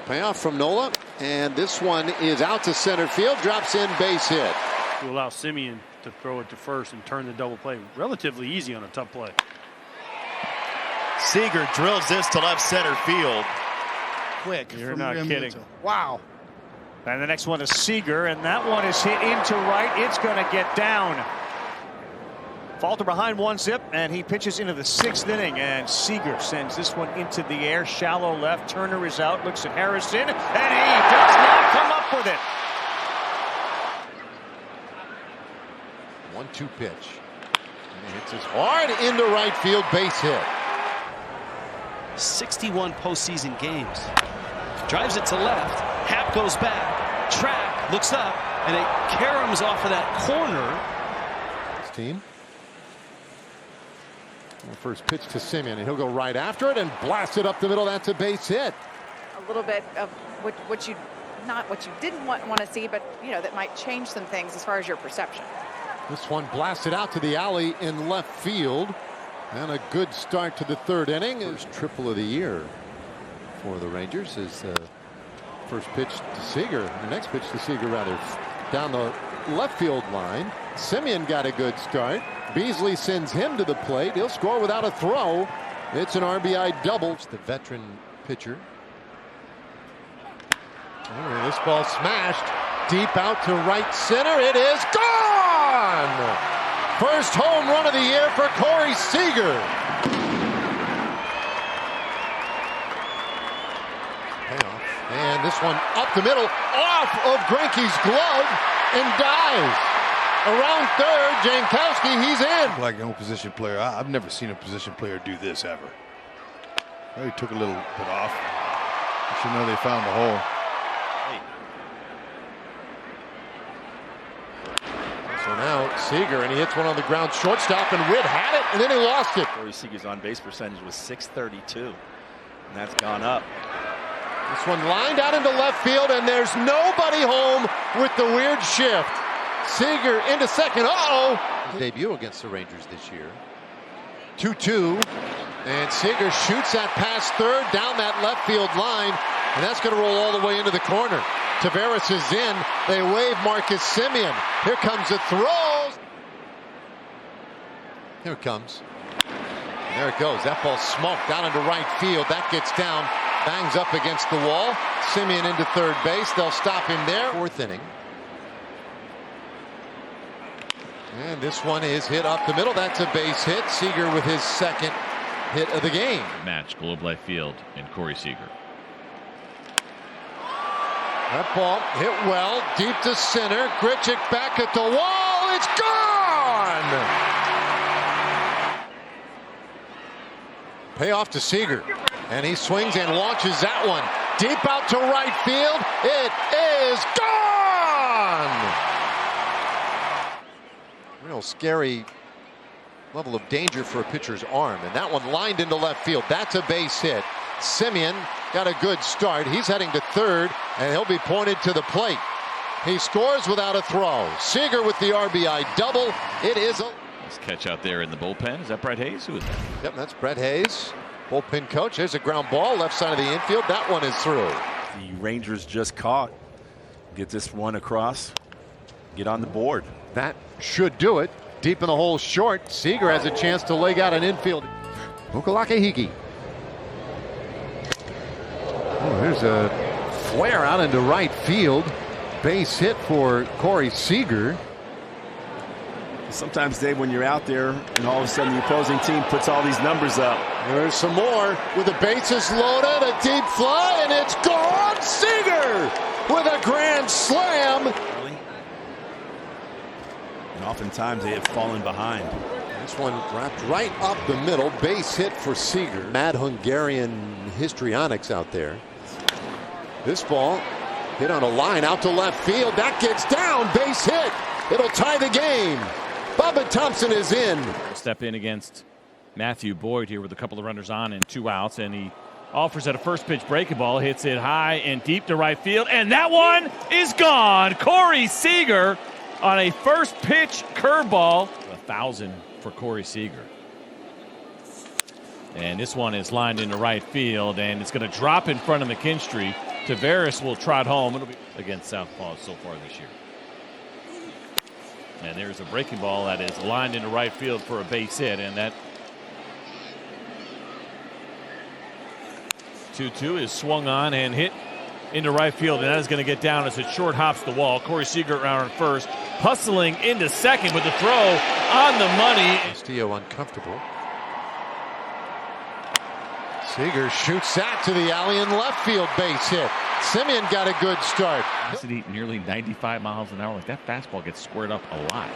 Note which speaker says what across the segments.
Speaker 1: Payoff from Nola, and this one is out to center field, drops in, base hit.
Speaker 2: To allow Simeon to throw it to first and turn the double play relatively easy on a tough play.
Speaker 3: Seager drills this to left center field.
Speaker 4: Quick.
Speaker 2: You're not kidding.
Speaker 4: Wow.
Speaker 5: And the next one is Seager, and that one is hit into right. It's going to get down. Falter behind 1-0, and he pitches into the 6th inning, and Seager sends this one into the air, shallow left. Turner is out, looks at Harrison, and he does not come up with it.
Speaker 1: 1-2 pitch. And hits his hard into right field, base hit.
Speaker 6: 61 postseason games. Drives it to left. Happ goes back. Track looks up, and it caroms off of that corner.
Speaker 1: His team. First pitch to Simeon, and he'll go right after it and blast it up the middle. That's a base hit.
Speaker 7: A little bit of what you didn't want to see, but you know that might change some things as far as your perception.
Speaker 1: This one blasted out to the alley in left field, and a good start to the 3rd inning. First triple of the year for the Rangers is first pitch to Seager. The next pitch to Seager, rather, down the left field line. Simeon got a good start. Beasley sends him to the plate. He'll score without a throw. It's an RBI double. It's the veteran pitcher. Oh, this ball smashed deep out to right center. It is gone! First home run of the year for Corey Seager. Payoff. And this one up the middle, off of Greinke's glove, and dives. Around third, Jankowski, he's in.
Speaker 8: Like no position player. I've never seen a position player do this ever. Well, he took a little bit off. You should know they found the hole.
Speaker 1: So now Seager, and he hits one on the ground, shortstop, and Witt had it, and then he lost it.
Speaker 3: Corey Seager's on base percentage was .632, and that's gone up.
Speaker 1: This one lined out into left field, and there's nobody home with the weird shift. Seager into second. Debut against the Rangers this year. 2-2, and Seager shoots that past third down that left field line, and that's going to roll all the way into the corner. Taveras is in. They wave Marcus Simeon. Here comes the throw. Here it comes. And there it goes. That ball smoked down into right field. That gets down, bangs up against the wall. Simeon into third base. They'll stop him there. 4th inning. And this one is hit up the middle. That's a base hit. Seager with his 2nd hit of the game.
Speaker 9: Match Globe Life Field and Corey Seager.
Speaker 1: That ball hit well, deep to center. Grichuk back at the wall. It's gone! Payoff to Seager. And he swings and launches that one. Deep out to right field. It is gone! Real scary level of danger for a pitcher's arm. And that one lined into left field. That's a base hit. Simeon got a good start. He's heading to third, and he'll be pointed to the plate. He scores without a throw. Seager with the RBI double. It is a
Speaker 9: Nice catch out there in the bullpen. Is that Brett Hayes? Who is that?
Speaker 1: Yep, that's Brett Hayes, bullpen coach. There's a ground ball left side of the infield. That one is through.
Speaker 10: The Rangers just caught. Get this one across. Get on the board.
Speaker 1: That should do it. Deep in the hole short. Seager has a chance to leg out an infield. Okalakahiki. Oh, there's a flare out into right field. Base hit for Corey Seager.
Speaker 10: Sometimes, Dave, when you're out there and all of a sudden the opposing team puts all these numbers up.
Speaker 1: There's some more with the bases loaded, a deep fly, and it's gone. Seager with a grand slam.
Speaker 10: And oftentimes they have fallen behind.
Speaker 1: This one wrapped right up the middle. Base hit for Seager. Mad Hungarian histrionics out there. This ball hit on a line out to left field. That gets down. Base hit. It'll tie the game. Bubba Thompson is in.
Speaker 9: Step in against Matthew Boyd here with a couple of runners on and 2 outs, and he offers at a first pitch breaking ball, hits it high and deep to right field, and that one is gone. Corey Seager on a first pitch curveball. 1,000 for Corey Seager. And this one is lined into right field, and it's going to drop in front of McKinstry Taveras will trot home. It'll be against Southpaw so far this year. And there's a breaking ball that is lined into right field for a base hit, and that 2-2 is swung on and hit into right field, and that is going to get down as it short hops the wall. Corey Seager around first, hustling into second with the throw on the money.
Speaker 1: Castillo uncomfortable. Seager shoots that to the alley in left field, base hit. Semien got a good start.
Speaker 9: Nearly 95 miles an hour. Like that fastball gets squared up a lot.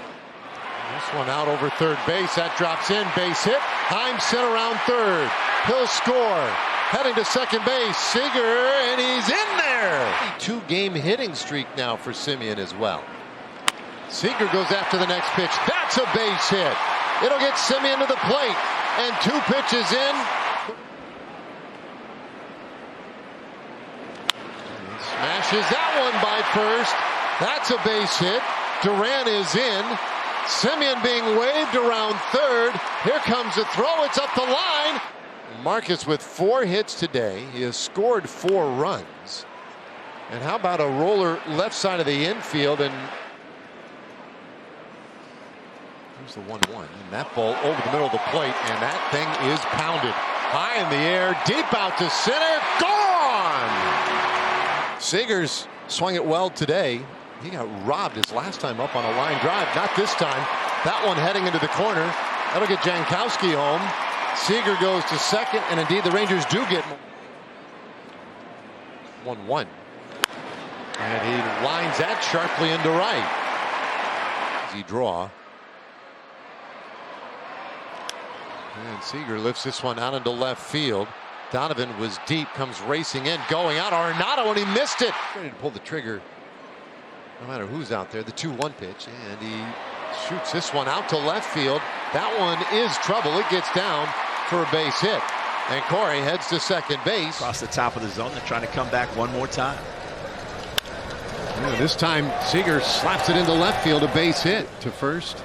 Speaker 1: This one out over third base. That drops in, base hit. Heim sent around third. He'll score. Heading to second base, Seager, and he's in there. 2-game hitting streak now for Semien as well. Seager goes after the next pitch. That's a base hit. It'll get Semien to the plate, and 2 pitches in. Smashes that one by first. That's a base hit. Duran is in. Semien being waved around third. Here comes the throw. It's up the line. Marcus with 4 hits today. He has scored 4 runs. And how about a roller left side of the infield? And here's the 1-1. And that ball over the middle of the plate. And that thing is pounded. High in the air. Deep out to center. Gone! Seager's swung it well today. He got robbed his last time up on a line drive. Not this time. That one heading into the corner. That'll get Jankowski home. Seager goes to second, and indeed the Rangers do get 1-1. And he lines that sharply into right. Easy draw. And Seager lifts this one out into left field. Donovan was deep, comes racing in, going out. Arenado, and he missed it. Ready to pull the trigger no matter who's out there. The 2-1 pitch, and he shoots this one out to left field. That one is trouble. It gets down for a base hit. And Corey heads to second base.
Speaker 3: Across the top of the zone. They're trying to come back one more time.
Speaker 1: Yeah, this time Seager slaps it into left field. A base hit to first.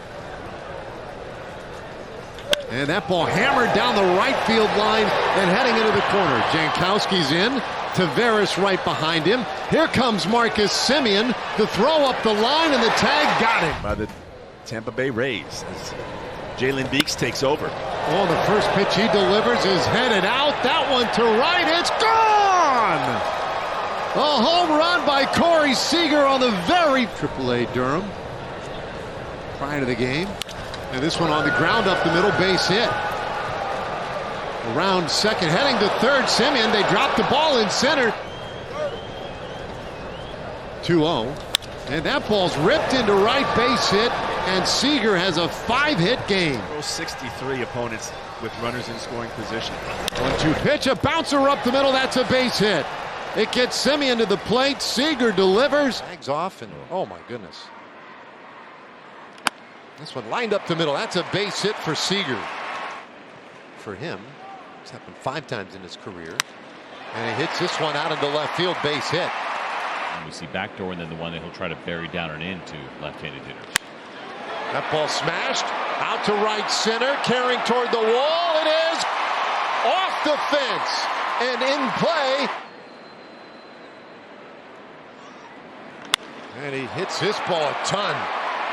Speaker 1: And that ball hammered down the right field line and heading into the corner. Jankowski's in. Taveras right behind him. Here comes Marcus Semien. The throw up the line, and the tag got him.
Speaker 3: By the Tampa Bay Rays as Jalen Beeks takes over.
Speaker 1: Oh, the first pitch he delivers is headed out. That one to right. It's gone! A home run by Corey Seager on the very AAA Durham prior to the game. And this one on the ground up the middle, base hit. Around second, heading to third, Semien. They drop the ball in center. 2-0. And that ball's ripped into right, base hit. And Seager has a 5-hit game.
Speaker 3: 63 opponents with runners in scoring position.
Speaker 1: 1-2 pitch, a bouncer up the middle. That's a base hit. It gets Semien to the plate. Seager delivers. Tags off, and oh my goodness. This one lined up the middle. That's a base hit for Seager. For him, it's happened 5 times in his career. And he hits this one out into left field, base hit.
Speaker 9: And we see backdoor, and then the one that he'll try to bury down and into left-handed hitters.
Speaker 1: That ball smashed out to right center, carrying toward the wall. It is off the fence and in play. And he hits this ball a ton.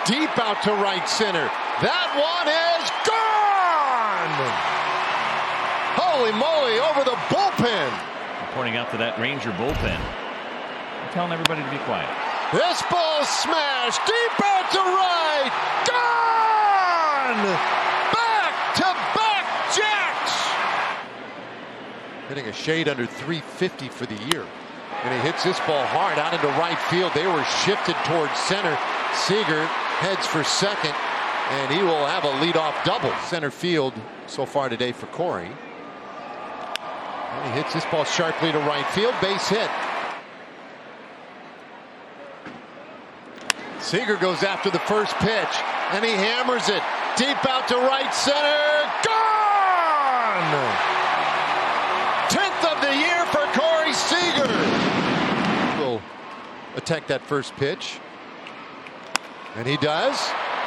Speaker 1: Deep out to right center. That one is gone! Holy moly, over the bullpen.
Speaker 9: Pointing out to that Ranger bullpen. I'm telling everybody to be quiet.
Speaker 1: This ball smashed deep out to right. Gone! Back-to-back jacks! Hitting a shade under 350 for the year. And he hits this ball hard out into right field. They were shifted towards center. Seager heads for second, and he will have a leadoff double. Center field so far today for Corey. And he hits this ball sharply to right field, base hit. Seager goes after the first pitch, and he hammers it deep out to right center. Gone! 10th of the year for Corey Seager. Will attack that first pitch. And he does.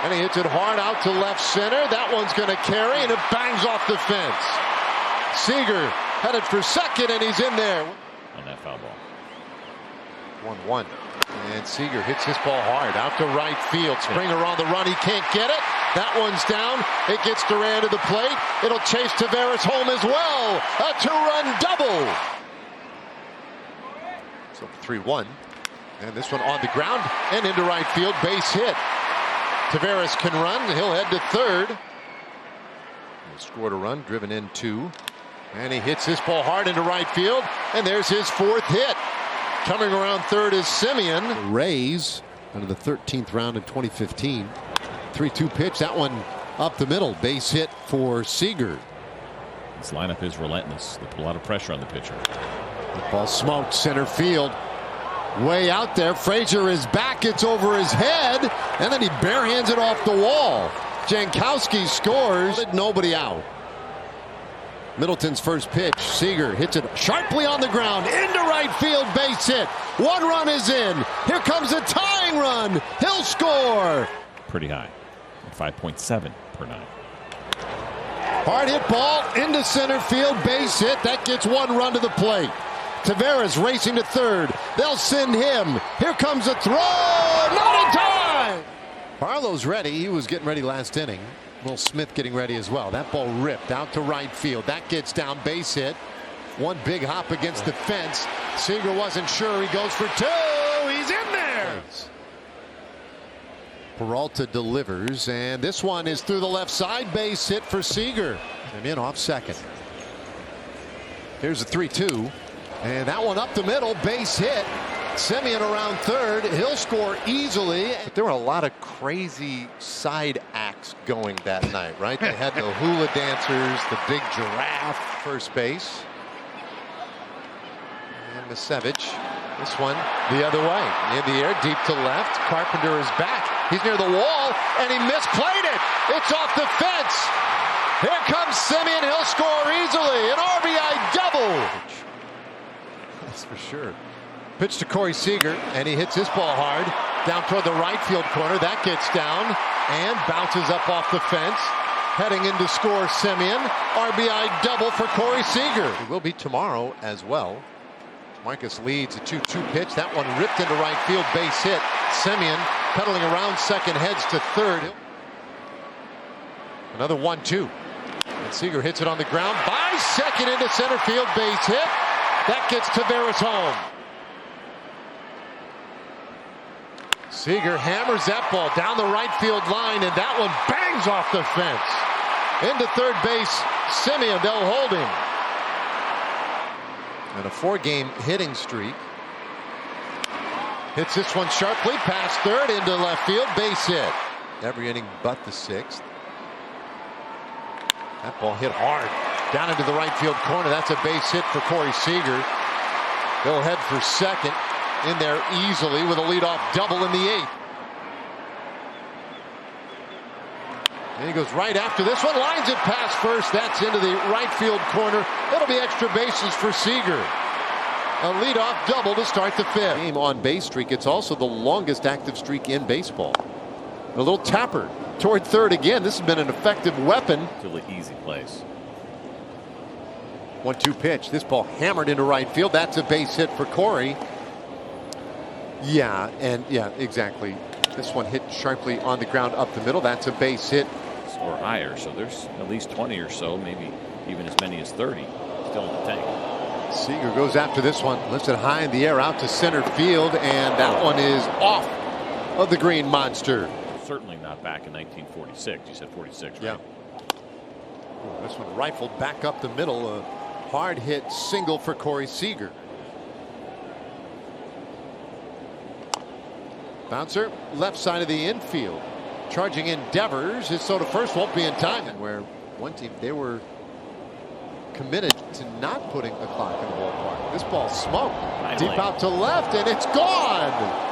Speaker 1: And he hits it hard out to left center. That one's going to carry, and it bangs off the fence. Seager headed for second, and he's in there.
Speaker 9: On that foul ball.
Speaker 1: 1-1. And Seager hits this ball hard out to right field. Springer on the run. He can't get it. That one's down. It gets Duran to the plate. It'll chase Taveras home as well. A 2-run double. So 3-1. And this one on the ground and into right field. Base hit. Taveras can run. He'll head to third. He scored a run, driven in 2. And he hits this ball hard into right field. And there's his 4th hit. Coming around third is Simeon. The Rays out of the 13th round in 2015. 3-2 pitch. That one up the middle. Base hit for Seager.
Speaker 9: This lineup is relentless. They put a lot of pressure on the pitcher.
Speaker 1: The ball smoked center field. Way out there. Frazier is back. It's over his head. And then he barehands it off the wall. Jankowski scores. Nobody out. Middleton's first pitch. Seager hits it sharply on the ground into right field. Base hit. 1 run is in. Here comes a tying run. He'll score.
Speaker 9: Pretty high. 5.7 per 9.
Speaker 1: Hard hit ball into center field. Base hit. That gets 1 run to the plate. Taveras racing to third. They'll send him. Here comes a throw. Not in time. Barlow's ready. He was getting ready last inning. Will Smith getting ready as well. That ball ripped out to right field. That gets down. Base hit. 1 big hop against the fence. Seager wasn't sure. He goes for 2. He's in there. Peralta delivers, and this one is through the left side. Base hit for Seager. And in off second. Here's a 3-2. And that one up the middle. Base hit. Simeon around third. He'll score easily. But there were a lot of crazy side acts going that night, right? They had the hula dancers, the big giraffe, first base. And Misevich. This one the other way. In the air, deep to left. Carpenter is back. He's near the wall, and he misplayed it. It's off the fence. Here comes Simeon. He'll score easily. An RBI double. That's for sure. Pitch to Corey Seager, and he hits this ball hard down toward the right field corner. That gets down and bounces up off the fence. Heading in to score Simeon. RBI double for Corey Seager. It will be tomorrow as well. Marcus leads a 2-2 pitch. That one ripped into right field. Base hit. Simeon pedaling around second, heads to third. Another 1-2. And Seager hits it on the ground by second into center field. Base hit. That gets Taveras home. Seager hammers that ball down the right field line, and that one bangs off the fence. Into third base, Simeon. They'll hold him. And a 4-game hitting streak. Hits this one sharply past third into left field. Base hit. Every inning but the 6th. That ball hit hard down into the right field corner. That's a base hit for Corey Seager. They'll head for second. In there easily with a leadoff double in the 8th. And he goes right after this one. Lines it past first. That's into the right field corner. It'll be extra bases for Seager. A leadoff double to start the 5th. Game on base streak. It's also the longest active streak in baseball. A little tapper toward third again. This has been an effective weapon.
Speaker 9: To the easy place.
Speaker 1: 1-2 pitch. This ball hammered into right field. That's a base hit for Corey. Yeah, exactly. This one hit sharply on the ground up the middle. That's a base hit.
Speaker 9: Or higher, so there's at least 20 or so, maybe even as many as 30 still in the tank.
Speaker 1: Seager goes after this one, lifts it high in the air out to center field, and that one is off of the green monster.
Speaker 9: Certainly not back in 1946. You said 46, right?
Speaker 1: Yeah. Ooh, this one rifled back up the middle. A hard hit single for Corey Seager. Bouncer left side of the infield. Charging in Devers. His so to first won't be in time. And where one team, they were committed to not putting a clock in the ballpark. This ball smoked. Deep out to left, and it's gone.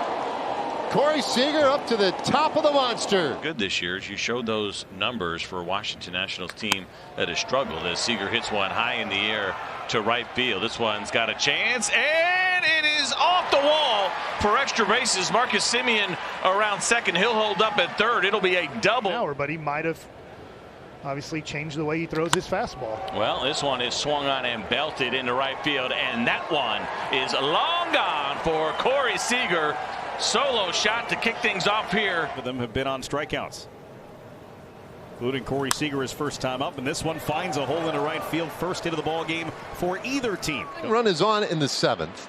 Speaker 1: Corey Seager up to the top of the monster.
Speaker 4: Good this year as you showed those numbers for a Washington Nationals team that has struggled as Seager hits one high in the air to right field. This one's got a chance, and it is off the wall for extra bases. Marcus Simeon around second. He'll hold up at third. It'll be a double.
Speaker 11: But he might have obviously change the way he throws his fastball.
Speaker 4: Well, this one is swung on and belted into right field, and that one is long gone for Corey Seager. Solo shot to kick things off here.
Speaker 5: For them have been on strikeouts, including Corey Seager his first time up, and this one finds a hole into right field. First hit of the ball game for either team.
Speaker 1: Run is on in the 7th.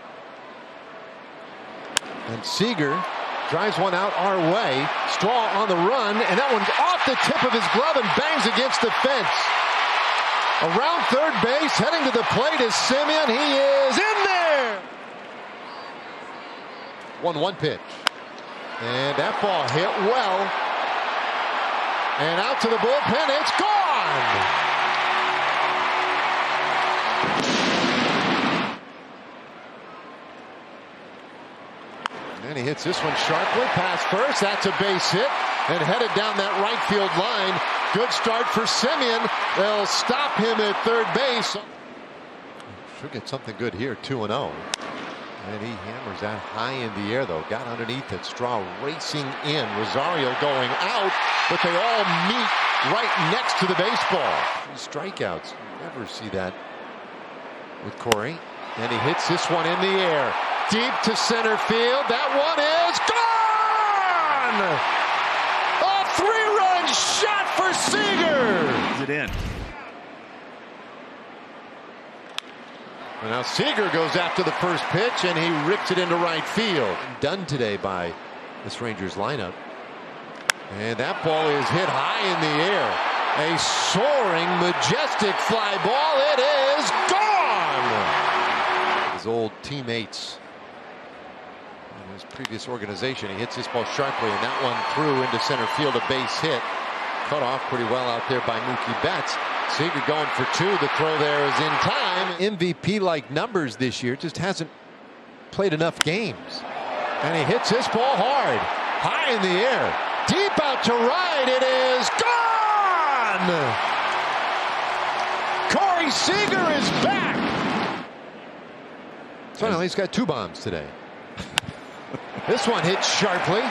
Speaker 1: And Seager drives one out our way. Straw on the run, and that one's off the tip of his glove and bangs against the fence. Around third base, heading to the plate is Semien. He is in there. 1-1 pitch. And that ball hit well. And out to the bullpen, it's gone. And he hits this one sharply past first. That's a base hit and headed down that right field line. Good start for Semien. They'll stop him at third base. Should get something good here, 2-0. And he hammers that high in the air, though. Got underneath it. Straw racing in. Rosario going out, but they all meet right next to the baseball. 3 strikeouts. You never see that with Corey. And he hits this one in the air. Deep to center field. That one is gone! A 3-run shot for Seager!
Speaker 5: Is it in?
Speaker 1: And now Seager goes after the first pitch, and he rips it into right field. Done today by this Rangers lineup. And that ball is hit high in the air. A soaring, majestic fly ball. It is gone! His old teammates in his previous organization. He hits this ball sharply, and that one through into center field, a base hit. Cut off pretty well out there by Mookie Betts. Seager going for 2. The throw there is in time. MVP-like numbers this year, just hasn't played enough games. And he hits this ball hard, high in the air, deep out to right. It is gone! Corey Seager is back. So now he's got 2 bombs today. This one hits sharply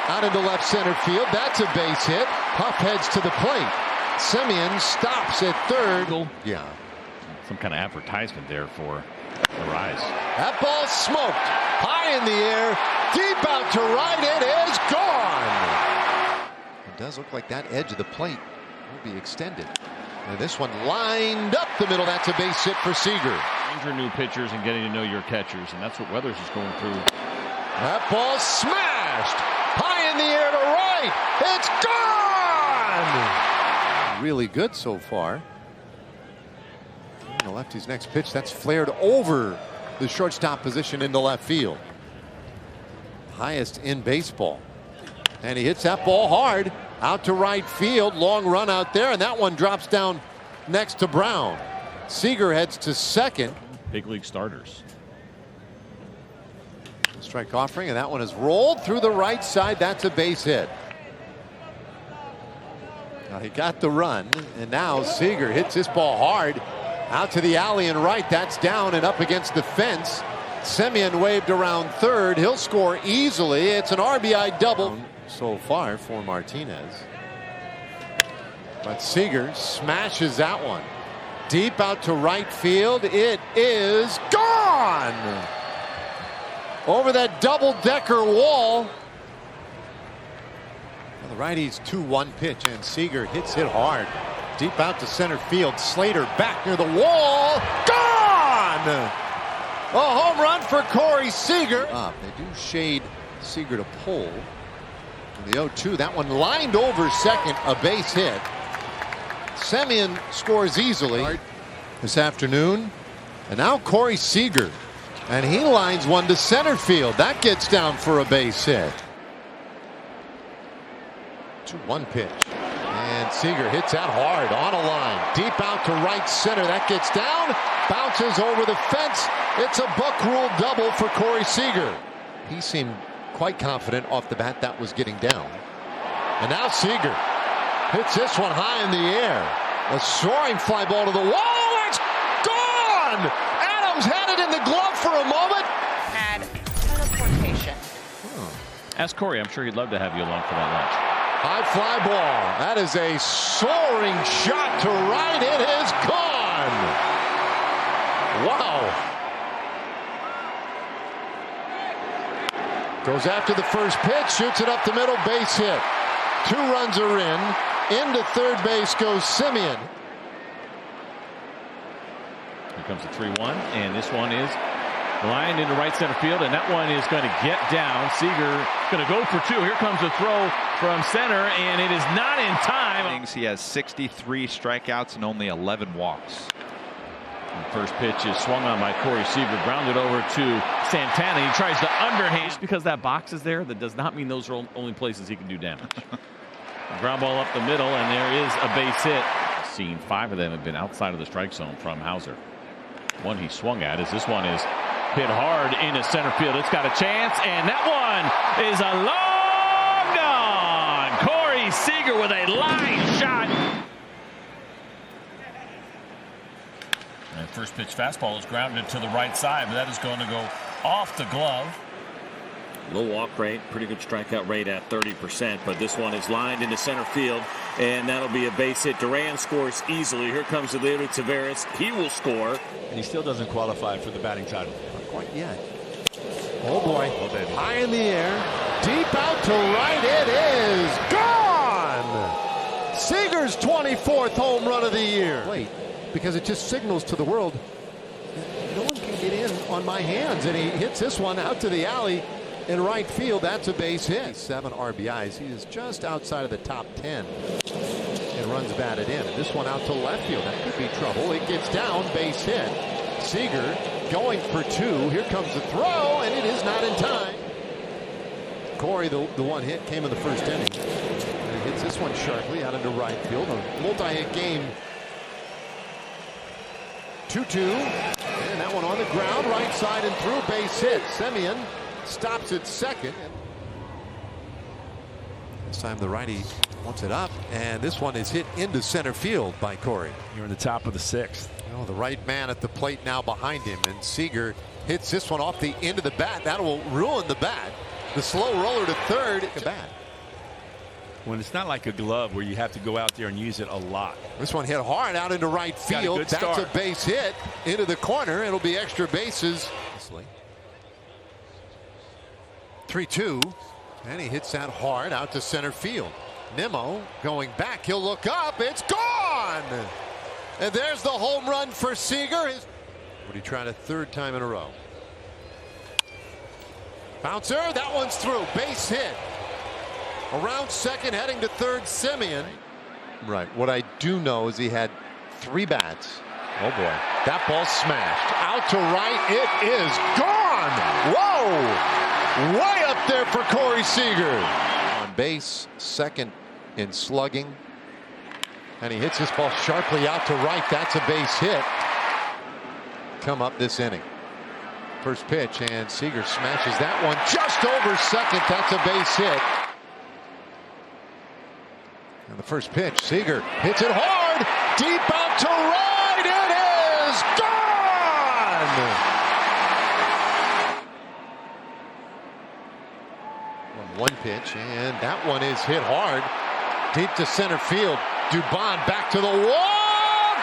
Speaker 1: out into left center field. That's a base hit. Huff heads to the plate. Semien stops at third. Yeah.
Speaker 9: Some kind of advertisement there for the Rise.
Speaker 1: That ball smoked. High in the air. Deep out to right. It is gone. It does look like that edge of the plate will be extended. And this one lined up the middle. That's a base hit for Seager.
Speaker 9: Your new pitchers and getting to know your catchers, and that's what Weathers is going through.
Speaker 1: That ball smashed high in the air to right. It's gone. Really good so far. And the lefty's next pitch, that's flared over the shortstop position into left field. Highest in baseball. And he hits that ball hard out to right field. Long run out there, and that one drops down next to Brown. Seager heads to second.
Speaker 9: Big league starters.
Speaker 1: Strike offering, and that one is rolled through the right side. That's a base hit. Now he got the run, and now Seager hits this ball hard out to the alley and right. That's down and up against the fence. Semien waved around third. He'll score easily. It's an RBI double so far for Martinez. But Seager smashes that one deep out to right field. It is gone over that double-decker wall. Well, the righty's 2-1 pitch, and Seager hits it hard deep out to center field. Slater back near the wall. Gone! A home run for Corey Seager. They do shade Seager to pull. The 0-2, that one lined over second, a base hit. Semien scores easily this afternoon. And now Corey Seager. And he lines one to center field. That gets down for a base hit. 2-1 pitch. And Seager hits that hard on a line. Deep out to right center. That gets down. Bounces over the fence. It's a Buck rule double for Corey Seager. He seemed quite confident off the bat that was getting down. And now Seager hits this one high in the air. A soaring fly ball to the wall. It's gone! Adams had it in the glove for a moment.
Speaker 7: Had teleportation.
Speaker 9: Ask Corey. I'm sure he'd love to have you along for that lunch.
Speaker 1: High fly ball. That is a soaring shot to right. It is gone. Wow. Goes after the first pitch, shoots it up the middle, base hit. 2 runs are in. Into third base goes Semien.
Speaker 9: Here comes the 3-1, and this one is lined into right center field, and that one is going to get down. Seager going to go for 2. Here comes the throw from center, and it is not in time.
Speaker 12: He has 63 strikeouts and only 11 walks.
Speaker 9: The first pitch is swung on by Corey Seager, grounded over to Santana. He tries to underhand. Just because that box is there, that does not mean those are only places he can do damage. Ground ball up the middle, and there is a base hit. Seen 5 of them have been outside of the strike zone from Hauser. One he swung at, as this one is hit hard into center field. It's got a chance, and that one is a long gone. Corey Seager with a line shot. And first pitch fastball is grounded to the right side, but that is going to go off the glove.
Speaker 13: Low walk rate, pretty good strikeout rate at 30%, but this one is lined into center field, and that'll be a base hit. Duran scores easily. Here comes Leody Taveras. He will score.
Speaker 10: And he still doesn't qualify for the batting title.
Speaker 1: Not quite yet. Oh boy. Oh, baby. High in the air. Deep out to right. It is gone. Seager's 24th home run of the year. Wait, because it just signals to the world no one can get in on my hands, and he hits this one out to the alley in right field. That's a base hit. 7 RBIs. He is just outside of the top 10 and runs batted in. And this one out to left field. That could be trouble. It gets down, base hit. Seager going for 2. Here comes the throw, and it is not in time. Corey, the one hit came in the first inning. And he hits this one sharply out into right field. A multi-hit game. 2-2. And that one on the ground, right side and through, base hit. Semien stops at second. This time the righty wants it up, and this one is hit into center field by Corey.
Speaker 10: You're in the top of the 6th.
Speaker 1: Oh, the right man at the plate now behind him, and Seager hits this one off the end of the bat. That will ruin the bat. The slow roller to third. Bat.
Speaker 10: When it's not like a glove where you have to go out there and use it a lot.
Speaker 1: This one hit hard out into right field. That's a base hit into the corner. It'll be extra bases. 3-2, and he hits that hard out to center field. Nimmo going back. He'll look up. It's gone. And there's the home run for Seager. Would he try a 3rd time in a row? Bouncer. That one's through. Base hit. Around second, heading to third, Semien. Right. What I do know is he had 3 bats. Oh boy. That ball smashed out to right. It is gone. Whoa. Way up there for Corey Seager. On base, second in slugging. And he hits this ball sharply out to right. That's a base hit. Come up this inning. First pitch, and Seager smashes that one just over second. That's a base hit. And the first pitch, Seager hits it hard. Deep out to right. It is gone. One pitch, and that one is hit hard deep to center field. Dubon back to the wall.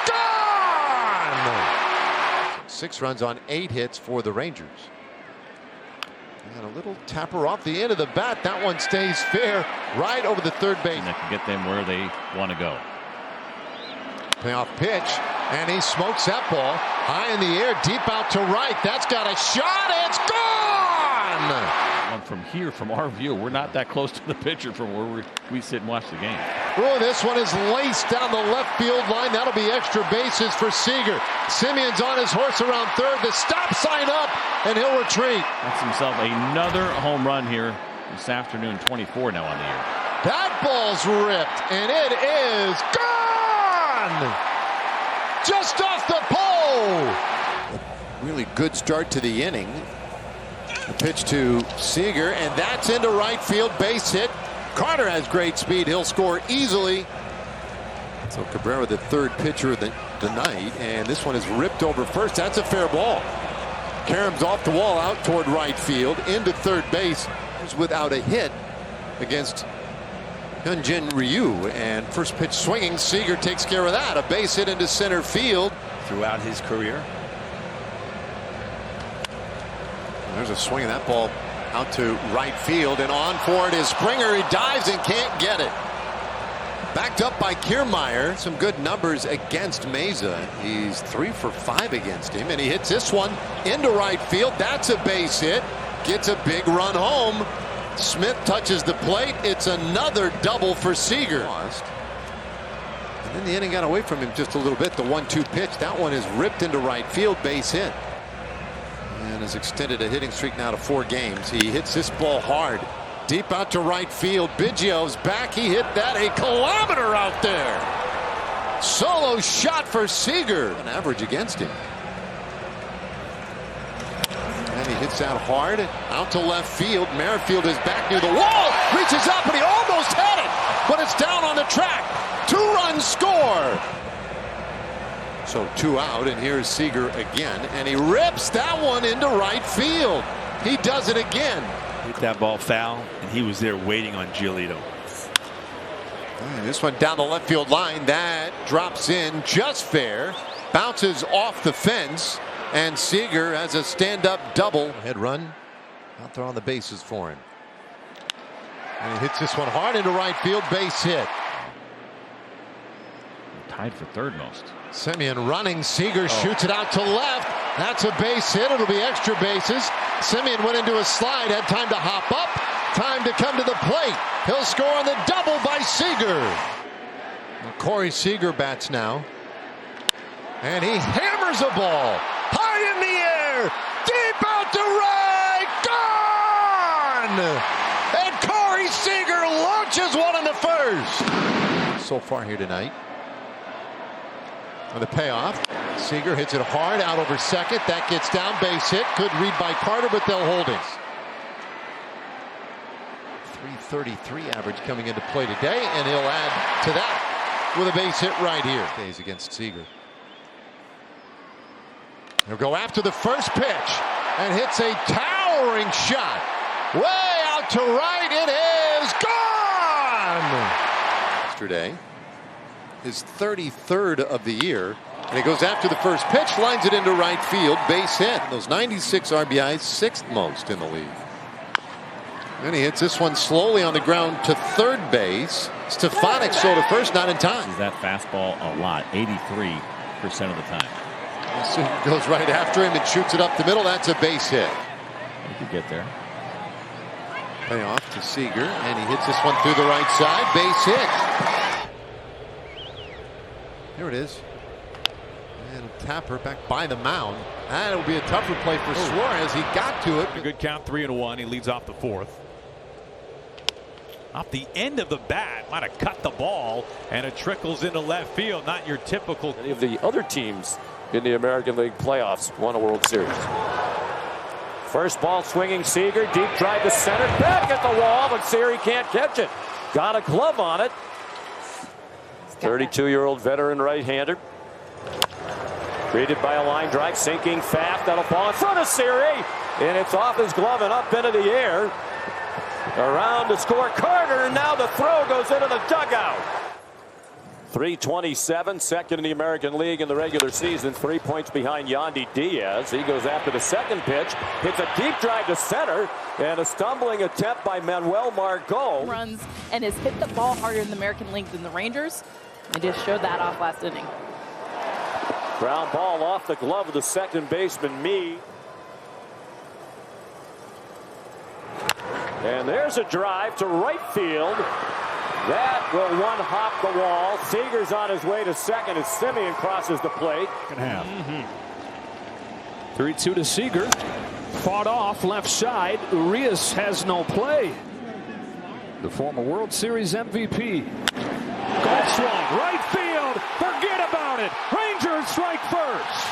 Speaker 1: Gone. 6 runs on 8 hits for the Rangers. And a little tapper off the end of the bat. That one stays fair right over the third base.
Speaker 9: And that can get them where they want to go.
Speaker 1: Payoff pitch, and he smokes that ball high in the air, deep out to right. That's got a shot. It's gone.
Speaker 9: From here, from our view, we're not that close to the pitcher from where we sit and watch the game.
Speaker 1: Oh, this one is laced down the left field line. That'll be extra bases for Seager. Semien's on his horse around third. The stop sign up, and he'll retreat.
Speaker 9: That's himself another home run here this afternoon. 24 now on the year.
Speaker 1: That ball's ripped, and it is gone. Just off the pole. Really good start to the inning. The pitch to Seager, and that's into right field, base hit. Carter has great speed. He'll score easily. So Cabrera, the 3rd pitcher of the night, and this one is ripped over first. That's a fair ball. Karam's off the wall out toward right field into third base. Without a hit against Hyunjin Ryu, and first pitch swinging. Seager takes care of that. A base hit into center field.
Speaker 10: Throughout his career.
Speaker 1: There's a swing of that ball out to right field, and on for it is Springer. He dives and can't get it. Backed up by Kiermaier. Some good numbers against Meza. He's 3 for 5 against him, and he hits this one into right field. That's a base hit. Gets a big run home. Smith touches the plate. It's another double for Seager. And then the inning got away from him just a little bit. The 1-2 pitch. That one is ripped into right field. Base hit. And has extended a hitting streak now to 4 games. He hits this ball hard. Deep out to right field. Biggio's back. He hit that a kilometer out there. Solo shot for Seager. An average against him. And he hits that hard out to left field. Merrifield is back near the wall. Reaches up and he almost had it. But it's down on the track. 2-run score. So 2 out, and here's Seager again, and he rips that one into right field. He does it again.
Speaker 10: Hit that ball foul, and he was there waiting on Giolito.
Speaker 1: And this one down the left field line. That drops in just fair. Bounces off the fence, and Seager has a stand-up double. Head run out there on the bases for him. And he hits this one hard into right field. Base hit.
Speaker 9: Tied for third most.
Speaker 1: Semien running. Seager shoots it out to left. That's a base hit. It'll be extra bases. Semien went into a slide. Had time to hop up. Time to come to the plate. He'll score on the double by Seager. Corey Seager bats now. And he hammers a ball. High in the air. Deep out to right. Gone! And Corey Seager launches one in the first. So far here tonight. On the payoff, Seager hits it hard out over second. That gets down, base hit. Good read by Carter, but they'll hold it. 333 average coming into play today, and he'll add to that with a base hit right here. Days against Seager. He'll go after the first pitch and hits a towering shot. Way out to right. It is gone. Yesterday. His 33rd of the year, and he goes after the first pitch, lines it into right field, base hit. Those 96 RBIs, 6th most in the league. And he hits this one slowly on the ground to third base. Stefanik so to first, not in time.
Speaker 9: That fastball a lot, 83% of the time.
Speaker 1: So he goes right after him and shoots it up the middle. That's a base hit.
Speaker 9: He could get there.
Speaker 1: Payoff to Seager, and he hits this one through the right side, base hit. Here it is. And Tapper back by the mound. That'll be a tougher play for Suarez. He got to it.
Speaker 14: A good count, 3-1. He leads off the 4th. Off the end of the bat, might have cut the ball, and it trickles into left field. Not your typical.
Speaker 15: Any of the other teams in the American League playoffs won a World Series. First ball swinging Seager, deep drive to center, back at the wall, but Siri can't catch it. Got a glove on it. 32-year-old veteran right-hander. Greeted by a line drive, sinking fast. That'll fall in front of Siri, and it's off his glove and up into the air. Around to score Carter, and now the throw goes into the dugout. 327, second in the American League in the regular season, 3 points behind Yandy Diaz. He goes after the second pitch, hits a deep drive to center, and a stumbling attempt by Manuel Margot.
Speaker 16: Runs and has hit the ball harder in the American League than the Rangers. They just showed that off last inning.
Speaker 15: Ground ball off the glove of the second baseman, Meade. And there's a drive to right field. That will one-hop the wall. Seager's on his way to second as Semien crosses the plate.
Speaker 14: Second half. 3-2 to Seager. Fought off left side. Urias has no play. The former World Series MVP. Golf swung, right field. Forget about it. Rangers strike first.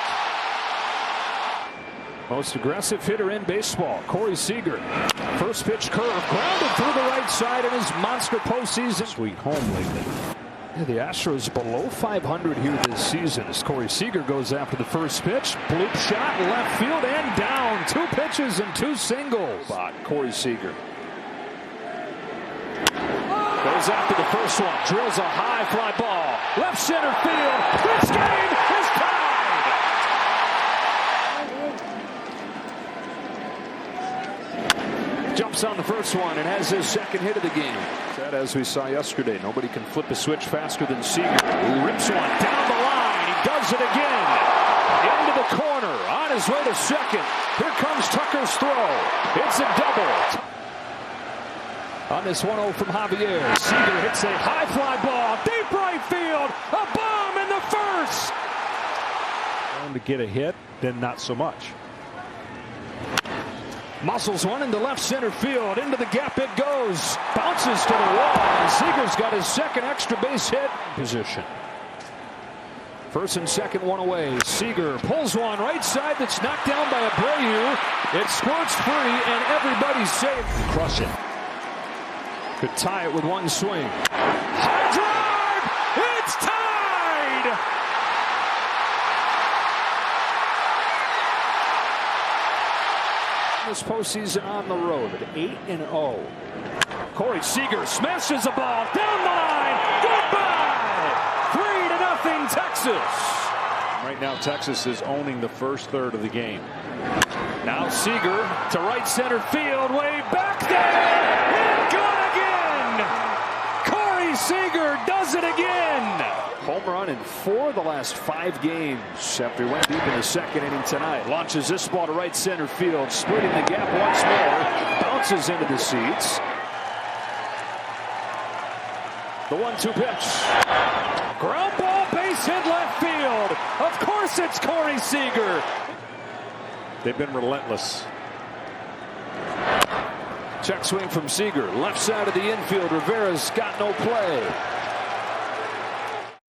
Speaker 14: Most aggressive hitter in baseball, Corey Seager. First pitch curve, grounded through the right side in his monster postseason. Sweet home lately. Yeah, the Astros below 500 here this season as Corey Seager goes after the first pitch. Bloop shot, left field and down. 2 pitches and 2 singles. Corey Seager. Goes after the first one. Drills a high fly ball. Left center field. This game is tied. Jumps on the first one and has his second hit of the game. That, as we saw yesterday, nobody can flip a switch faster than Seager. Rips one down the line. He does it again. Into the corner. On his way to second. Here comes Tucker's throw. It's a double. On this 1-0 from Javier, Seager hits a high fly ball, deep right field, a bomb in the first.
Speaker 11: To get a hit, then not so much.
Speaker 14: Muscles one into left center field, into the gap it goes, bounces to the wall, and Seager's got his second extra base hit position. First and second, one away. Seager pulls one right side that's knocked down by Abreu. It squirts free, and everybody's safe. Crush it. Could tie it with one swing. High drive! It's tied! This postseason on the road at 8-0. Corey Seager smashes the ball down the line. Goodbye! 3-0 Texas. Right now Texas is owning the first third of the game. Now Seager to right center field, way back there. And gone again. Corey Seager does it again. Home run in 4 of the last 5 games after he went deep in the second inning tonight. Launches this ball to right center field, splitting the gap once more. Bounces into the seats. The 1-2 pitch. Ground ball, base hit left field. Of course it's Corey Seager.
Speaker 11: They've been relentless.
Speaker 14: Check swing from Seager. Left side of the infield. Rivera's got no play.